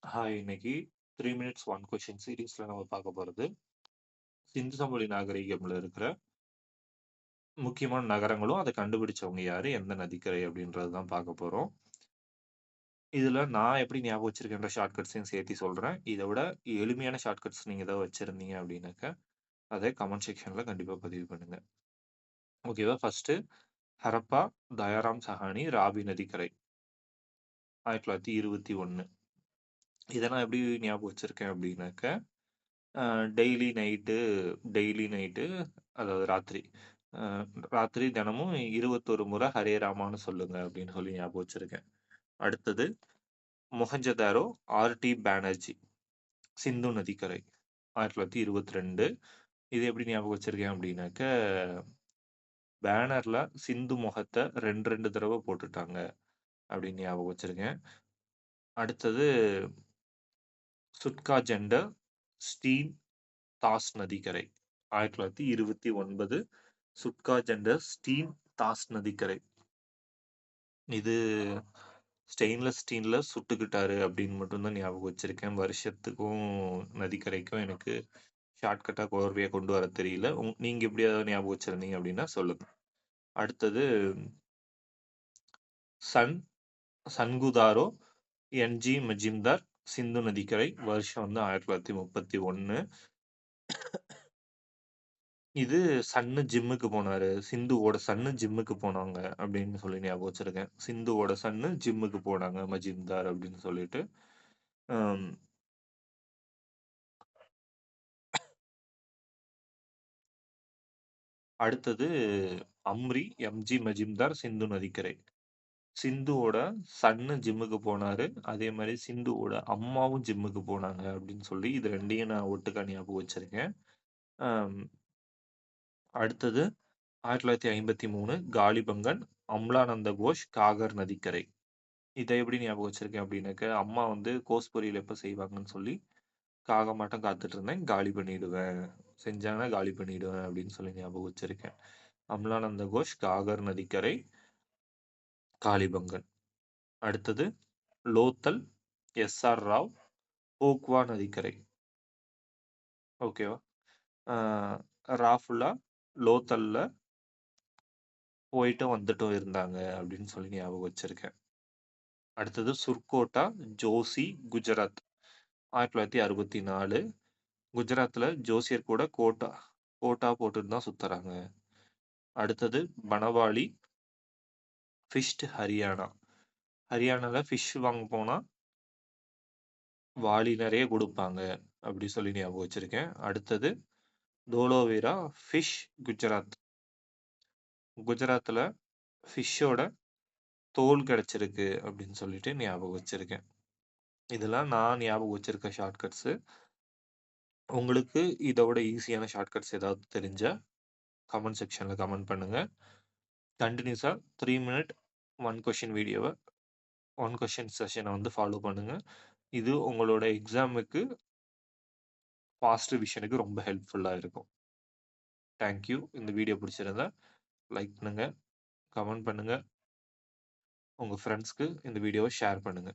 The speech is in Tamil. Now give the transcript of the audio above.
ஹாய்! இன்னைக்கு 3 மினிட்ஸ் 1 கொஸ்டின் சீரிஸ்ல நம்ம பார்க்க போறது, சிந்து சமவெளி நாகரிகம்ல இருக்கிற முக்கியமான நகரங்களும், அத கண்டுபிடிச்சவங்க யாரு? எந்த நதிக்கரை? அப்படின்றது தான் பார்க்க போறோம். இதுல நான் எப்படி ஞாபகம் வச்சிருக்கேன்ற ஷார்ட்கட்ஸையும் சேர்த்து சொல்றேன். இத விட எளிமையான ஷார்ட்கட்ஸ் நீங்க ஏதாவது வச்சிருந்தீங்க அப்படின்னாக்க, அத கமெண்ட் செக்ஷன்ல கண்டிப்பா பதிவு பண்ணுங்க. ஓகேவா? ஃபர்ஸ்ட்டு ஹரப்பா, தயாராம் சஹானி, ராவி நதிக்கரை 1921. இத நான் எப்படி ஞாபகம் வச்சிருக்கேன் அப்படின்னாக்க, அ டெய்லி நைட்டு டெய்லி நைட்டு அதாவது ராத்திரி. அ ராத்திரி தினமும் 21 முறை ஹரே ராமான்னு சொல்லுங்க அப்படின்னு சொல்லி ஞாபகம் வச்சிருக்கேன். அடுத்தது மொஹஞ்சதாரோ ஆர்.டி. பானர்ஜி, சிந்து நதிக்கரை 1922. இது எப்படி ஞாபகம் வச்சிருக்கேன் அப்படின்னாக்க, பேனர்ல சிந்து முகத்த 2, 2 தடவ போட்டுட்டாங்க அப்படின்னு ஞாபகம் வச்சிருக்கேன். அடுத்தது சுட்கா ஜெண்டர் ஸ்டீன் தாஸ் நதிக்கரை 1929. சுட்கா ஜெண்டர் ஸ்டீன் தாஸ் நதிக்கரை. இது ஸ்டெயின்லெஸ் ஸ்டீல்ல சுட்டுக்கிட்டாரு அப்படின்னு மட்டும் தான் ஞாபகம் வச்சிருக்கேன். வருஷத்துக்கும், நதிக்கரைக்கும் எனக்கு ஷார்ட்கட்டா கோர்வையா கொண்டு வர தெரியல. நீங்க எப்படி ஏதாவது ஞாபகம் வச்சிருந்தீங்க அப்படின்னா சொல்லுங்க. அடுத்தது சன் சன்குதாரோ என்.ஜி. மஜும்தார் சிந்து நதிக்கரை. வருஷம் வந்து 1931. இது சன்னு ஜிம்முக்கு போனாரு. சிந்துவோட சன்னு ஜிம்முக்கு போனாங்க அப்படின்னு சொல்லி ஞாபகம் வச்சிருக்கேன். சிந்துவோட சன்னு ஜிம்முக்கு போனாங்க மஜும்தார் அப்படின்னு சொல்லிட்டு. அம் அடுத்தது அம்ரி, எம்.ஜி. மஜும்தார் சிந்து நதிக்கரை. சிந்துவோட சன்னு ஜிம்முக்கு போனாரு. அதே மாரி சிந்துவோட அம்மாவும் ஜிம்முக்கு போனாங்க அப்படின்னு சொல்லி இது 2யும் நான் ஒட்டுக்கா ஞாபகம் வச்சிருக்கேன். அம் அடுத்தது 1953 காலிபங்கன், அம்லானந்த கோஷ், காகர் நதிக்கரை. இத எப்படி ஞாபகம் வச்சிருக்கேன் அப்படின்னாக்க, அம்மா வந்து கோஸ் பொரியல் எப்ப செய்வாங்கன்னு சொல்லி, காகமாட்டம் காத்துட்டு இருந்தேன். காலி பண்ணிடுவேன். செஞ்சாங்கன்னா காலி பண்ணிடுவேன் அப்படின்னு சொல்லி ஞாபகம் வச்சிருக்கேன். அம்லானந்த கோஷ், காகர் நதிக்கரை, காளிபங்கன். அடுத்தது லோத்தல், எஸ்.ஆர். ராவ், ஓக்வா நதிக்கரை. ஓகேவா? ஆ ராஃபுல்லா லோத்தல்ல போயிட்டும் வந்துட்டும் இருந்தாங்க அப்படின்னு சொல்லி ஞாபகம் வச்சிருக்கேன். அடுத்தது சுர்கோட்டா, ஜோசி, குஜராத் 1964. குஜராத்ல ஜோசியர் கூட கோட்டா கோட்டா போட்டுட்டு தான் சுத்துறாங்க. அடுத்தது பனவாலி, ஃபிஷ்ட் ஹரியானா. ஹரியானால ஃபிஷ் வாங்க போனா, வாளி நெறைய குடுப்பாங்க. அப்படி சொல்லி ஞாபகம் வச்சிருக்கேன். அடுத்தது தோலோவேரா, ஃபிஷ், குஜராத். குஜராத்ல ஃபிஷ்ஷோட தோல் கிடைச்சிருக்கு அப்படின்னு சொல்லிட்டு ஞாபகம் வச்சிருக்கேன். இதெல்லாம் நான் ஞாபகம் வச்சிருக்க ஷார்ட்கட்ஸு. உங்களுக்கு இதோட ஈஸியான ஷார்ட்கட்ஸ் ஏதாவது தெரிஞ்சா, கமெண்ட் செக்ஷன்ல கமெண்ட் பண்ணுங்க. கன்டினியூஸா 3 மினிட் 1 கொஸ்டின் வீடியோவ 1 கொஸ்டின் செஷன வந்து ஃபாலோ பண்ணுங்க. இது உங்களோட எக்ஸாமுக்கு ஃபாஸ்ட் ரிவிஷனுக்கு ரொம்ப ஹெல்ப்ஃபுல்லா இருக்கும். Thank you. இந்த வீடியோ பிடிச்சிருந்தா லைக் பண்ணுங்க, கமெண்ட் பண்ணுங்க. உங்க ஃப்ரெண்ட்ஸ்க்கு இந்த வீடியோவ ஷேர் பண்ணுங்க.